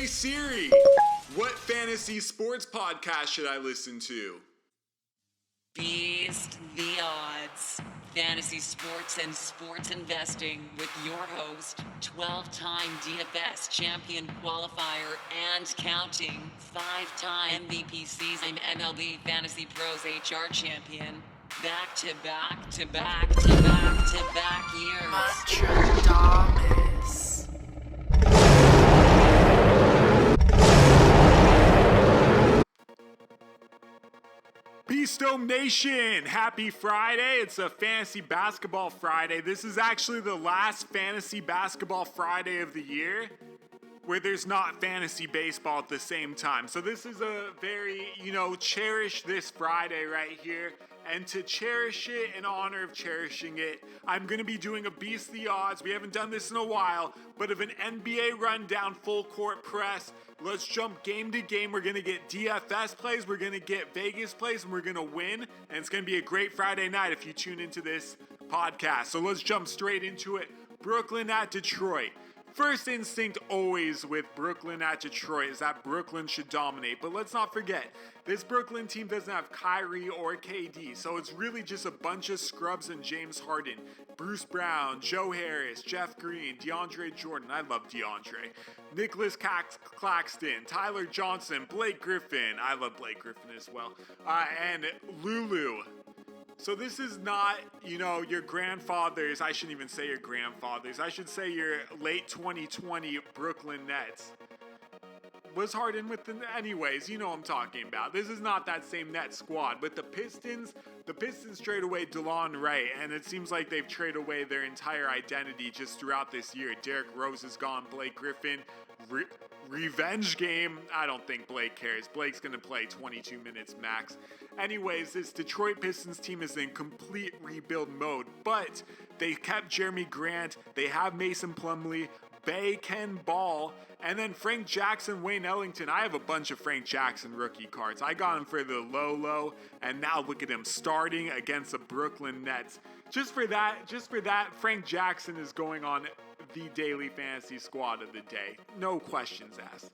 Hey Siri, what fantasy sports podcast should I listen to? Beast the Odds. Fantasy sports and sports investing with your host, 12-time DFS champion qualifier and counting, 5-time MVP season MLB Fantasy Pros HR champion, back-to-back years. Mastradamus. Beastome Nation, happy Friday. It's a fantasy basketball Friday. This is actually the last fantasy basketball Friday of the year where there's not fantasy baseball at the same time. So this is a very, cherish this Friday right here. And to cherish it, in honor of cherishing it, I'm going to be doing a Beast the Odds. We haven't done this in a while, but of an NBA rundown full court press. Let's jump game to game. We're going to get DFS plays, we're going to get Vegas plays, and we're going to win. And it's going to be a great Friday night if you tune into this podcast. So let's jump straight into it. Brooklyn at Detroit. First instinct always with Brooklyn at Detroit is that Brooklyn should dominate. But let's not forget, this Brooklyn team doesn't have Kyrie or KD. So it's really just a bunch of scrubs and James Harden, Bruce Brown, Joe Harris, Jeff Green, DeAndre Jordan. I love DeAndre. Nicholas Claxton, Tyler Johnson, Blake Griffin. I love Blake Griffin as well. And Lulu. So this is not, your grandfathers. I shouldn't even say your grandfathers. I should say your late 2020 Brooklyn Nets. Was Harden with them? Anyways, you know what I'm talking about. This is not that same Nets squad. With the Pistons trade away DeLon Wright, and it seems like they've traded away their entire identity just throughout this year. Derrick Rose is gone. Blake Griffin. Revenge game. I don't think Blake cares. Blake's going to play 22 minutes max. Anyways, this Detroit Pistons team is in complete rebuild mode, but they kept Jeremy Grant. They have Mason Plumlee, Bay Ken Ball, and then Frank Jackson, Wayne Ellington. I have a bunch of Frank Jackson rookie cards. I got him for the low, and now look at him starting against the Brooklyn Nets. Just for that, Frank Jackson is going on the daily fantasy squad of the day. No questions asked.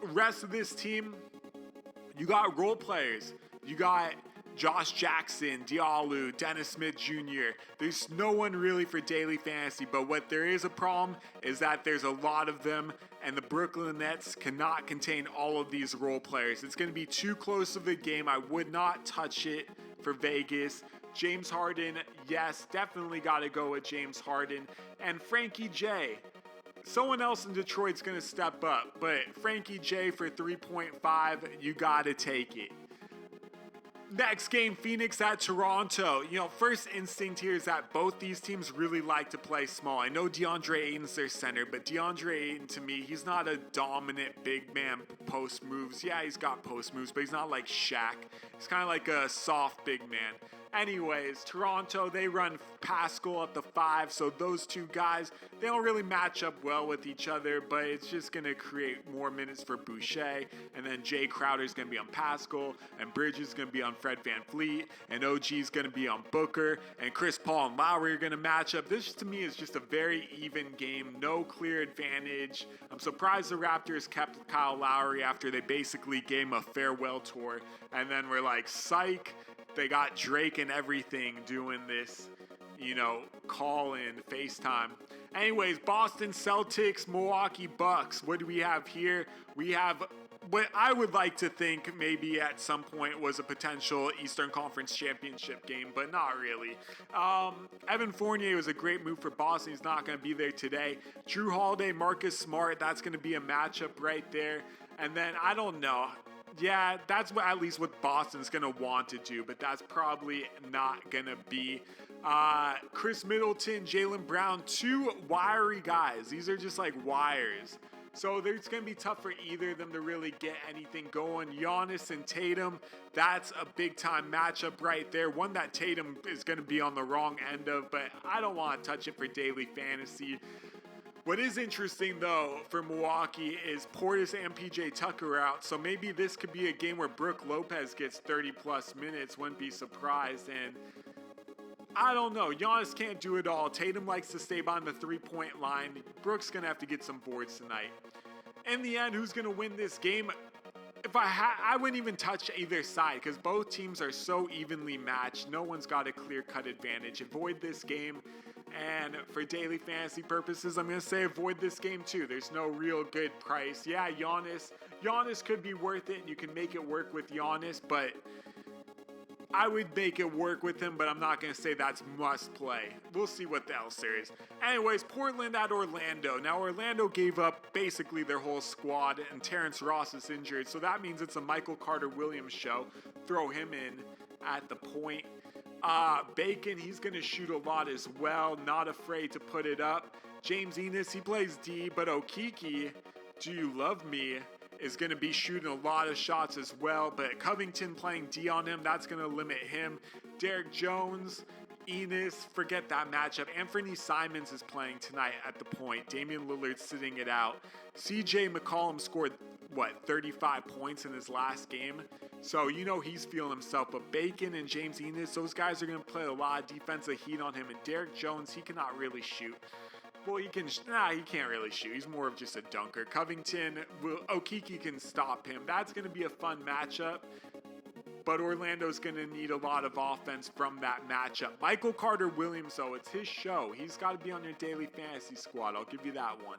Rest of this team, you got role players. You got Josh Jackson, Diallo, Dennis Smith Jr. There's no one really for daily fantasy, but what there is a problem is that there's a lot of them, and the Brooklyn Nets cannot contain all of these role players. It's going to be too close of a game. I would not touch it for Vegas. James Harden, yes, definitely got to go with James Harden. And Frankie J. Someone else in Detroit's going to step up, but Frankie J for 3.5, you got to take it. Next game, Phoenix at Toronto. First instinct here is that both these teams really like to play small. I know DeAndre Ayton's their center, but DeAndre Ayton, to me, he's not a dominant big man post moves. Yeah, he's got post moves, but he's not like Shaq. He's kind of like a soft big man. Anyways, Toronto, they run Pascal at the 5, so those two guys, they don't really match up well with each other, but it's just going to create more minutes for Boucher, and then Jay Crowder's going to be on Pascal, and Bridges is going to be on Fred VanVleet, and OG's going to be on Booker, and Chris Paul and Lowry are going to match up. This, to me, is just a very even game, no clear advantage. I'm surprised the Raptors kept Kyle Lowry after they basically gave him a farewell tour, and then we're like, psych. They got Drake and everything doing this, call in, FaceTime. Anyways, Boston Celtics, Milwaukee Bucks. What do we have here? We have what I would like to think maybe at some point was a potential Eastern Conference Championship game, but not really. Evan Fournier was a great move for Boston. He's not going to be there today. Drew Holiday, Marcus Smart, that's going to be a matchup right there. And then, I don't know. Yeah, that's at least what Boston's going to want to do, but that's probably not going to be. Chris Middleton, Jaylen Brown, two wiry guys. These are just like wires. So it's going to be tough for either of them to really get anything going. Giannis and Tatum, that's a big-time matchup right there. One that Tatum is going to be on the wrong end of, but I don't want to touch it for daily fantasy. What is interesting, though, for Milwaukee is Portis and PJ Tucker out, so maybe this could be a game where Brook Lopez gets 30-plus minutes. Wouldn't be surprised. And I don't know. Giannis can't do it all. Tatum likes to stay behind the three-point line. Brooks going to have to get some boards tonight. In the end, who's going to win this game? If I wouldn't even touch either side because both teams are so evenly matched. No one's got a clear-cut advantage. Avoid this game. And for daily fantasy purposes, I'm going to say avoid this game too. There's no real good price. Yeah, Giannis could be worth it and you can make it work with Giannis, but I would make it work with him, but I'm not going to say that's must play. We'll see what else there is. Anyways, Portland at Orlando. Now, Orlando gave up basically their whole squad, and Terrence Ross is injured, so that means it's a Michael Carter-Williams show. Throw him in at the point. Bacon, he's going to shoot a lot as well, not afraid to put it up. James Ennis, he plays D, but Okeke, do you love me, is going to be shooting a lot of shots as well, but Covington playing D on him, that's going to limit him. Derek Jones, Enos, forget that matchup. Anthony Simons is playing tonight at the point. Damian Lillard's sitting it out. CJ McCollum scored, 35 points in his last game. So, he's feeling himself. But Bacon and James Enos, those guys are going to play a lot of defensive heat on him. And Derek Jones, he cannot really shoot. Well, he can't really shoot. He's more of just a dunker. Covington, Okeke can stop him. That's going to be a fun matchup. But Orlando's going to need a lot of offense from that matchup. Michael Carter-Williams, though, it's his show. He's got to be on your daily fantasy squad. I'll give you that one.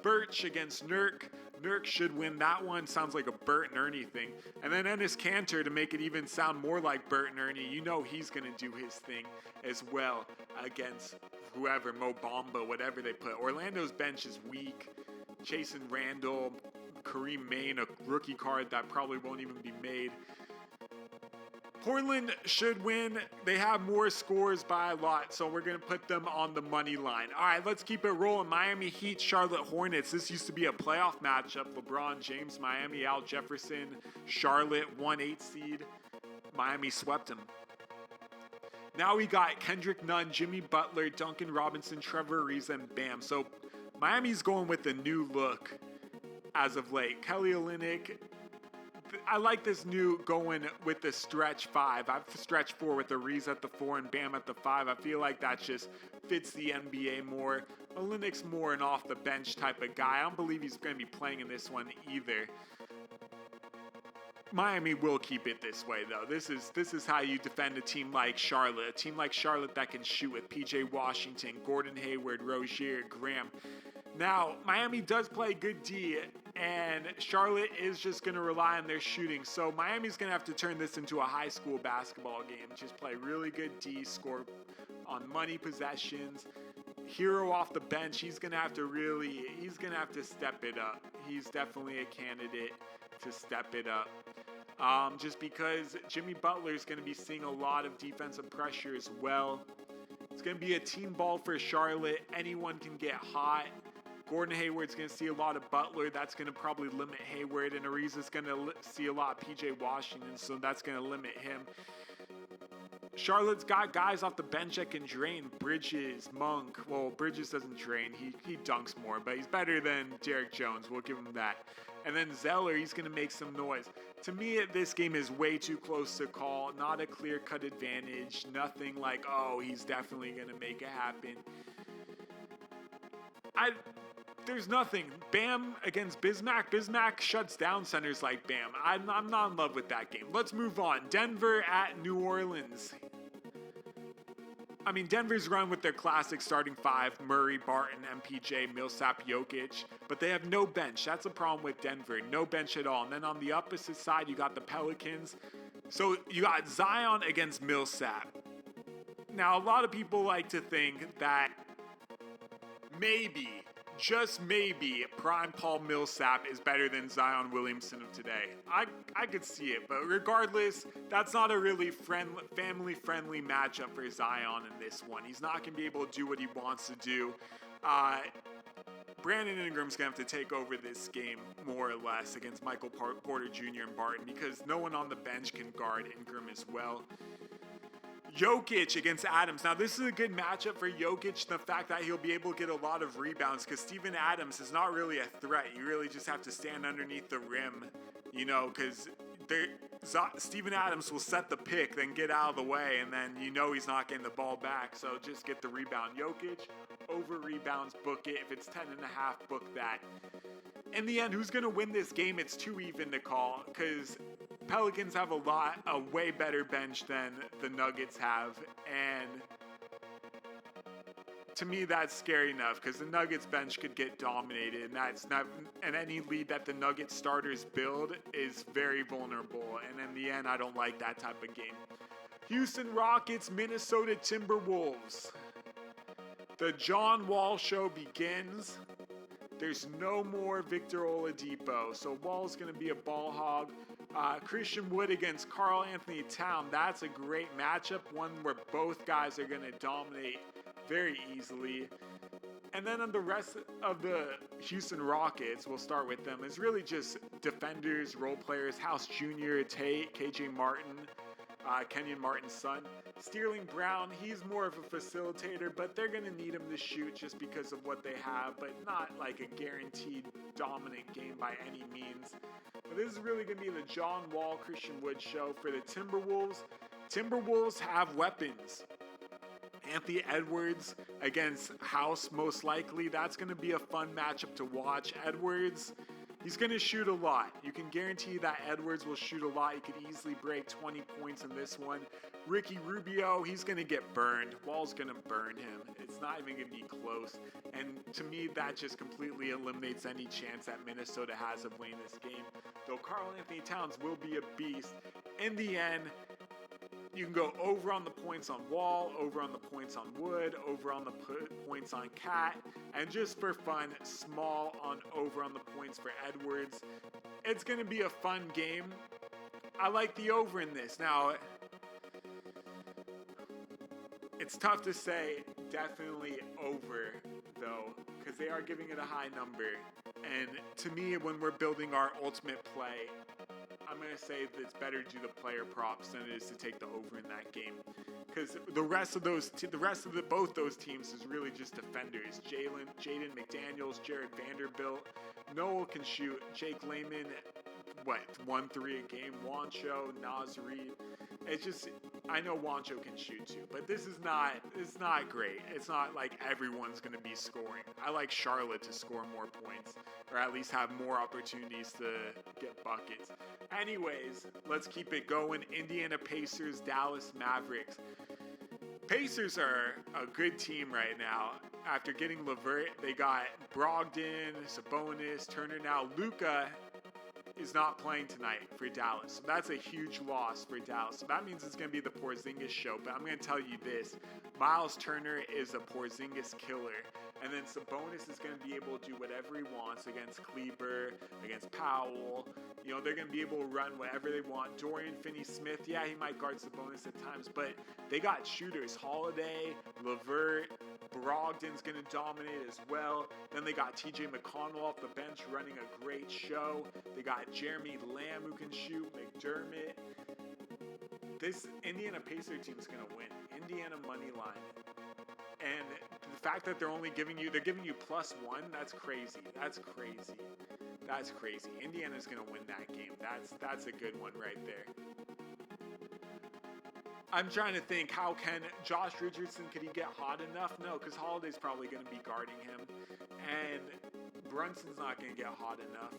Birch against Nurk. Nurk should win that one. Sounds like a Bert and Ernie thing. And then Enes Kanter to make it even sound more like Bert and Ernie. He's going to do his thing as well against whoever, Mo Bamba, whatever they put. Orlando's bench is weak. Jason Randall, Kareem Maine, a rookie card that probably won't even be made. Portland should win. They have more scores by a lot, so we're going to put them on the money line. All right, let's keep it rolling. Miami Heat, Charlotte Hornets. This used to be a playoff matchup. LeBron James, Miami, Al Jefferson, Charlotte, 1-8 seed. Miami swept him. Now we got Kendrick Nunn, Jimmy Butler, Duncan Robinson, Trevor Ariza, and Bam. So Miami's going with a new look as of late. Kelly Olynyk, I like this new going with the stretch 5. I've stretched 4 with Ariza at the 4 and Bam at the 5. I feel like that just fits the NBA more. Olynyk's more an off the bench type of guy. I don't believe he's going to be playing in this one either. Miami will keep it this way, though. This is how you defend a team like Charlotte. A team like Charlotte that can shoot with P.J. Washington, Gordon Hayward, Rozier, Graham. Now, Miami does play good D, and Charlotte is just going to rely on their shooting. So Miami's going to have to turn this into a high school basketball game. Just play really good D, score on money possessions. Hero off the bench, he's going to have to step it up. He's definitely a candidate to step it up. Just because Jimmy Butler is going to be seeing a lot of defensive pressure as well. It's going to be a team ball for Charlotte. Anyone can get hot. Gordon Hayward's going to see a lot of Butler. That's going to probably limit Hayward. And Ariza's going to see a lot of P.J. Washington, so that's going to limit him. Charlotte's got guys off the bench that can drain. Bridges, Monk. Well, Bridges doesn't drain. He dunks more, but he's better than Derek Jones. We'll give him that. And then Zeller, he's going to make some noise. To me, this game is way too close to call. Not a clear-cut advantage. Nothing like, oh, he's definitely going to make it happen. There's nothing. Bam against Bismack. Bismack shuts down centers like Bam. I'm not in love with that game. Let's move on. Denver at New Orleans. I mean, Denver's run with their classic starting 5, Murray, Barton, MPJ, Millsap, Jokic, but they have no bench. That's a problem with Denver. No bench at all. And then on the opposite side, you got the Pelicans. So you got Zion against Millsap. Now, a lot of people like to think that maybe, just maybe, prime Paul Millsap is better than Zion Williamson of today. I could see it, but regardless, that's not a really family-friendly matchup for Zion in this one. He's not going to be able to do what he wants to do. Brandon Ingram's going to have to take over this game more or less against Michael Porter Jr. and Barton because no one on the bench can guard Ingram as well. Jokic against Adams. Now, this is a good matchup for Jokic, the fact that he'll be able to get a lot of rebounds because Steven Adams is not really a threat. You really just have to stand underneath the rim, because Steven Adams will set the pick, then get out of the way, and then you know he's not getting the ball back, so just get the rebound. Jokic, over rebounds, book it. If it's 10.5, book that. In the end, who's going to win this game? It's too even to call, because Pelicans have a way better bench than the Nuggets have, and to me, that's scary enough, because the Nuggets bench could get dominated, and any lead that the Nuggets starters build is very vulnerable, and in the end, I don't like that type of game. Houston Rockets, Minnesota Timberwolves. The John Wall show begins. There's no more Victor Oladipo, so Wall's going to be a ball hog. Christian Wood against Karl Anthony Towns. That's a great matchup, one where both guys are going to dominate very easily. And then on the rest of the Houston Rockets, we'll start with them, is really just defenders, role players. House Jr., Tate, KJ Martin, Kenyon Martin's son. Sterling Brown, he's more of a facilitator, but they're going to need him to shoot just because of what they have, but not like a guaranteed dominant game by any means. But this is really going to be the John Wall, Christian Wood show for the Timberwolves. Timberwolves have weapons. Anthony Edwards against House, most likely. That's going to be a fun matchup to watch. Edwards, he's going to shoot a lot. You can guarantee that Edwards will shoot a lot. He could easily break 20 points in this one. Ricky Rubio, he's going to get burned. Wall's going to burn him. It's not even going to be close. And to me, that just completely eliminates any chance that Minnesota has of winning this game. Though Karl Anthony Towns will be a beast. In the end, you can go over on the points on Wall, over on the points on Wood, over on the points on Cat, and just for fun, small on over on the points for Edwards. It's going to be a fun game. I like the over in this. Now, it's tough to say definitely over, though, because they are giving it a high number. And to me, when we're building our ultimate play, I'm going to say that it's better to do the player props than it is to take the over in that game. Because both those teams is really just defenders. Jaden McDaniels, Jared Vanderbilt. Noel can shoot. Jake Layman, 1-3 a game. Wancho, Naz Reid. It's just, I know Wancho can shoot too, but it's not great. It's not like everyone's going to be scoring. I like Charlotte to score more points, or at least have more opportunities to get buckets. Anyways, let's keep it going. Indiana Pacers, Dallas Mavericks. Pacers are a good team right now. After getting LeVert, they got Brogdon, Sabonis, Turner. Now Luka is not playing tonight for Dallas. So that's a huge loss for Dallas. So that means it's going to be the Porzingis show. But I'm going to tell you this. Miles Turner is a Porzingis killer. And then Sabonis is going to be able to do whatever he wants against Kleber, against Powell. You know, they're going to be able to run whatever they want. Dorian Finney-Smith, yeah, he might guard Sabonis at times. But they got shooters. Holiday, LeVert, Brogdon's going to dominate as well. Then they got TJ McConnell off the bench running a great show. They got Jeremy Lamb who can shoot, McDermott. This Indiana Pacer team is going to win. Indiana money line. And the fact that they're giving you +1, that's crazy. That's crazy. Indiana's going to win that game. That's a good one right there. I'm trying to think, how can Josh Richardson, could he get hot enough? No, because Holiday's probably going to be guarding him. And Brunson's not going to get hot enough.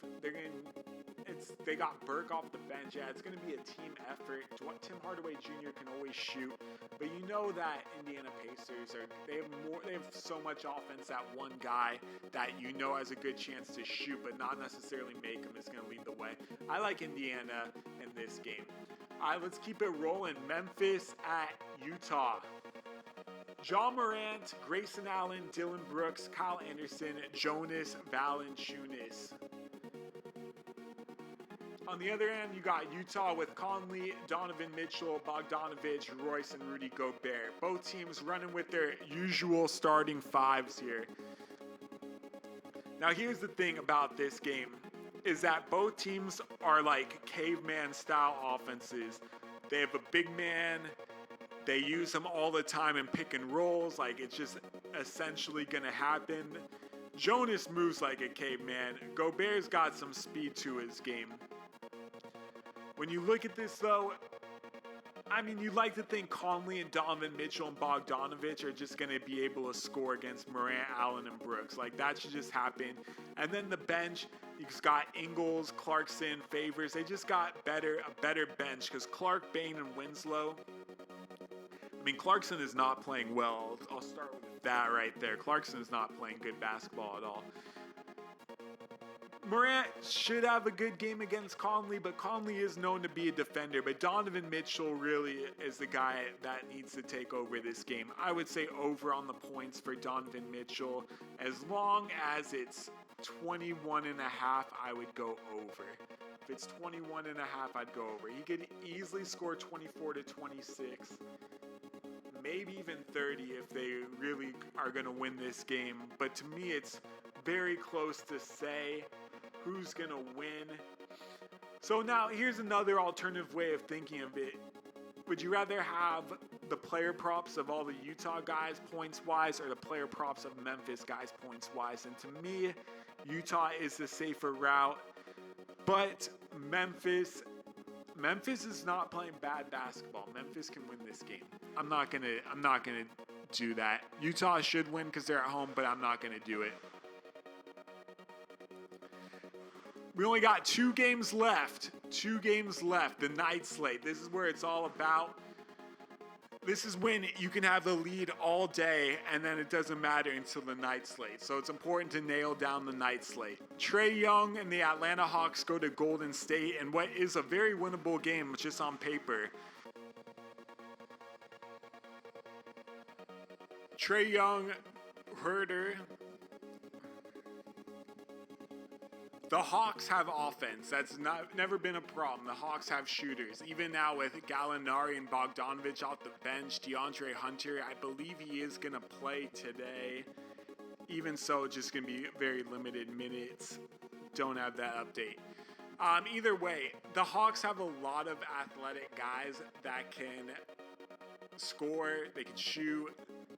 They got Burke off the bench. Yeah, it's going to be a team effort. Tim Hardaway Jr. can always shoot. But you know that Indiana Pacers they have so much offense that one guy that you know has a good chance to shoot, but not necessarily make him, is going to lead the way. I like Indiana in this game. All right, let's keep it rolling. Memphis at Utah. Ja Morant, Grayson Allen, Dylan Brooks, Kyle Anderson, Jonas Valanciunas. On the other end, you got Utah with Conley, Donovan Mitchell, Bogdanovich, Royce, and Rudy Gobert. Both teams running with their usual starting fives here. Now, here's the thing about this game, is that both teams are like caveman style offenses. They have a big man. They use him all the time in pick and rolls. Like, it's just essentially going to happen. Jonas moves like a caveman. Gobert's got some speed to his game. When you look at this, though, I mean, you'd like to think Conley and Donovan Mitchell and Bogdanovich are just going to be able to score against Morant, Allen, and Brooks. Like, that should just happen. And then the bench, you just got Ingles, Clarkson, Favors. They just got a better bench because Clark, Bane, and Winslow. I mean, Clarkson is not playing well. I'll start with that right there. Clarkson is not playing good basketball at all. Morant should have a good game against Conley, but Conley is known to be a defender. But Donovan Mitchell really is the guy that needs to take over this game. I would say over on the points for Donovan Mitchell. As long as it's 21 and a half, I would go over. If it's 21 and a half, I'd go over. He could easily score 24 to 26. Maybe even 30 if they really are going to win this game. But to me, it's very close to say who's going to win. So now here's another alternative way of thinking of it. Would you rather have the player props of all the Utah guys points-wise or the player props of Memphis guys points-wise? And to me, Utah is the safer route. But Memphis is not playing bad basketball. Memphis can win this game. I'm not gonna do that. Utah should win because they're at home, but I'm not gonna do it. We only got 2 games left. 2 games left. The night slate. This is where it's all about. This is when you can have the lead all day, and then it doesn't matter until the night slate. So it's important to nail down the night slate. Trae Young and the Atlanta Hawks go to Golden State in what is a very winnable game, just on paper. Trae Young, Herder. The Hawks have offense. That's never been a problem. The Hawks have shooters. Even now with Gallinari and Bogdanovich off the bench, DeAndre Hunter, I believe he is going to play today. Even so, just going to be very limited minutes. Don't have that update. Either way, the Hawks have a lot of athletic guys that can score. They can shoot.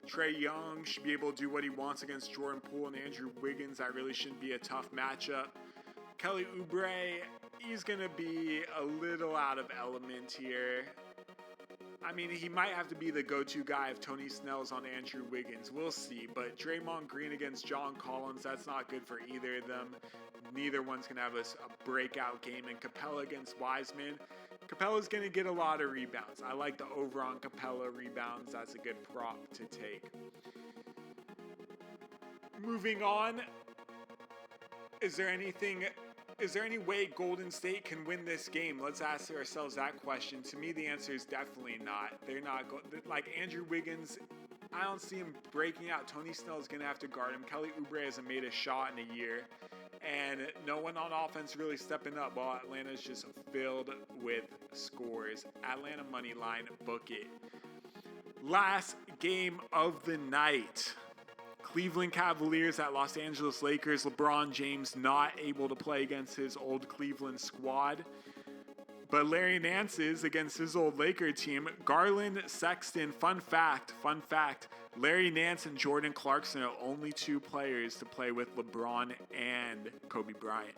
Trae Young should be able to do what he wants against Jordan Poole and Andrew Wiggins. That really shouldn't be a tough matchup. Kelly Oubre, he's going to be a little out of element here. I mean, he might have to be the go-to guy if Tony Snell's on Andrew Wiggins. We'll see. But Draymond Green against John Collins, that's not good for either of them. Neither one's going to have a breakout game. And Capella against Wiseman. Capella's going to get a lot of rebounds. I like the over on Capella rebounds. That's a good prop to take. Moving on. Is there any way Golden State can win this game? Let's ask ourselves that question. To me, the answer is definitely not. They're not like Andrew Wiggins. I don't see him breaking out. Tony Snell is going to have to guard him. Kelly Oubre hasn't made a shot in a year. And no one on offense really stepping up while Atlanta's just filled with scores. Atlanta money line, book it. Last game of the night. Cleveland Cavaliers at Los Angeles Lakers. LeBron James not able to play against his old Cleveland squad. But Larry Nance is against his old Laker team. Garland, Sexton, fun fact. Larry Nance and Jordan Clarkson are only 2 players to play with LeBron and Kobe Bryant.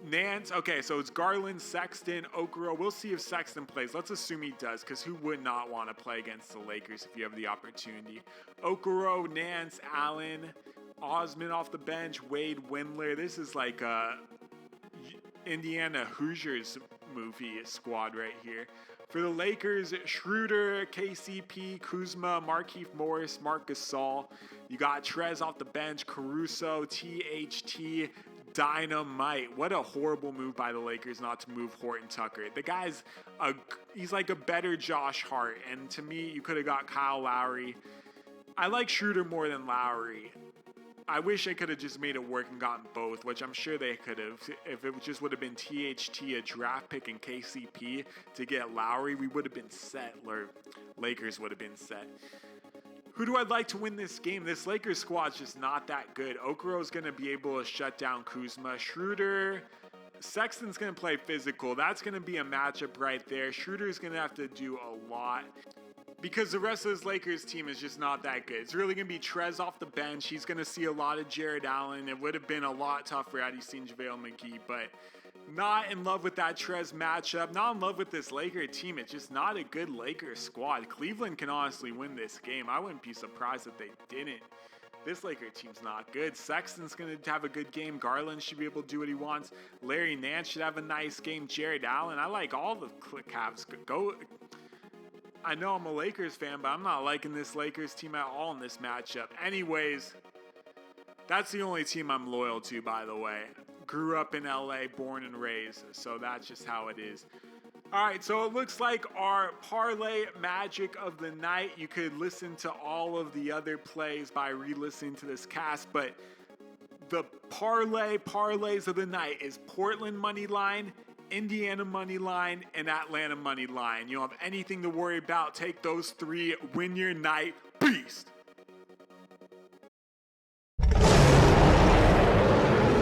Nance, okay, so it's Garland, Sexton, Okoro. We'll see if Sexton plays. Let's assume he does, because who would not want to play against the Lakers if you have the opportunity? Okoro, Nance, Allen, Osman off the bench, Wade, Windler. This is like a Indiana Hoosiers movie squad right here. For the Lakers, Schroeder, KCP, Kuzma, Markieff Morris, Marc Gasol. You got Trez off the bench, Caruso, THT, Dynamite. What a horrible move by the Lakers not to move Horton Tucker. The guy's he's like a better Josh Hart. And to me, you could have got Kyle Lowry. I like Schroeder more than Lowry. I wish they could have just made it work and gotten both, which I'm sure they could have. If it just would have been THT, a draft pick, and KCP to get Lowry, we would have been set. Or Lakers would have been set. Who do I like to win this game? This Lakers squad's just not that good. Okoro's going to be able to shut down Kuzma. Schroeder, Sexton's going to play physical. That's going to be a matchup right there. Schroeder's going to have to do a lot. because the rest of this Lakers team is just not that good. It's really going to be Trez off the bench. He's going to see a lot of Jared Allen. It would have been a lot tougher had he seen JaVale McGee, but not in love with that Trez matchup. Not in love with this Laker team. It's just not a good Lakers squad. Cleveland can honestly win this game. I wouldn't be surprised if they didn't. This Laker team's not good. Sexton's going to have a good game. Garland should be able to do what he wants. Larry Nance should have a nice game. Jared Allen. I like all the Cavs. I know I'm a Lakers fan, but I'm not liking this Lakers team at all in this matchup. Anyways, that's the only team I'm loyal to, by the way. Grew up in LA, born and raised, so that's just how it is. All right, so it looks like our parlay magic of the night. You could listen to all of the other plays by re-listening to this cast, but the parlays of the night is Portland money line, Indiana money line, and Atlanta money line. You don't have anything to worry about. Take those three, win your night. Beast.